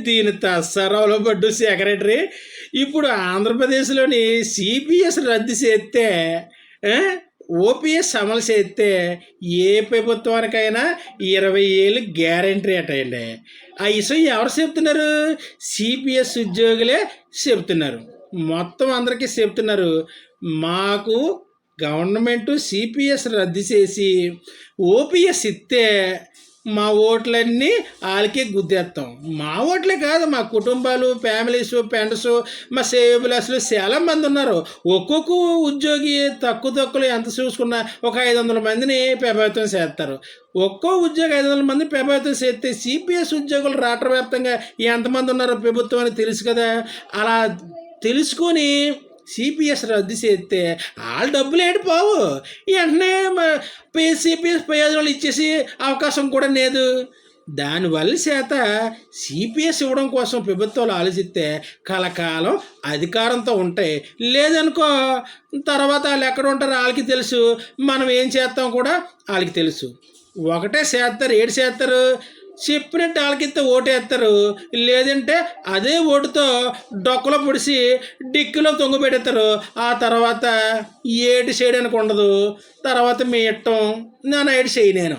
దీని తస్సరవలో పడ్డు సెక్రటరీ. ఇప్పుడు ఆంధ్రప్రదేశ్‌లోని సీపీఎస్ రద్దు చేస్తే ఆ! ఓపీఎస్ అమలు చేస్తే ఏ ప్రభుత్వానికైనా 20 ఏళ్ళు గ్యారంటీ అటండి. ఆ విషయం ఎవరు చెప్తున్నారు? సీపీఎస్ ఉద్యోగులే చెప్తున్నారు. మొత్తం అందరికీ చెప్తున్నారు. మాకు గవర్నమెంటు సీపీఎస్ రద్దు చేసి ఓపీఎస్ ఇస్తే మా ఓట్లన్నీ వాళ్ళకే గుద్దేస్తాం. మా ఓట్లే కాదు, మా కుటుంబాలు, ఫ్యామిలీస్, ఫ్రెండ్స్, మా సేవిబులస్లు చాలా మంది ఉన్నారు. ఒక్కొక్క ఉద్యోగి తక్కువలో ఎంత చూసుకున్నా ఒక 500 మందిని ప్రభావితం చేస్తారు. ఒక్కో ఉద్యోగి 500 మంది ప్రభావితం చేస్తే సిపిఎస్ ఉద్యోగులు రాష్ట్ర వ్యాప్తంగా ఎంతమంది ఉన్నారో ప్రభుత్వానికి తెలుసు కదా. అలా తెలుసుకొని సిపిఎస్ రద్దు చేస్తే వాళ్ళ డబ్బులు ఏడిపోవు. వెంటనే సిపిఎస్ ప్రయోజనాలు ఇచ్చేసి అవకాశం కూడా లేదు. దానివల్ల చేత సిపిఎస్ ఇవ్వడం కోసం ప్రభుత్వాలు ఆలోచిస్తే కలకాలం అధికారంతో ఉంటాయి. లేదనుకో తర్వాత వాళ్ళు ఎక్కడ ఉంటారో వాళ్ళకి తెలుసు, మనం ఏం చేస్తాం కూడా వాళ్ళకి తెలుసు. ఒకటే చేస్తారు, ఏడు చేస్తారు, చెప్పినట్టు వాళ్ళకిస్తే ఓటేస్తారు. లేదంటే అదే ఓటుతో డొక్కలో పొడిచి డిక్కిలో తొంగబెడతారు. ఆ తర్వాత ఏడు చేయడానికి ఉండదు. తర్వాత మీ ఇట్టం నా నైట్ చేయి నేను.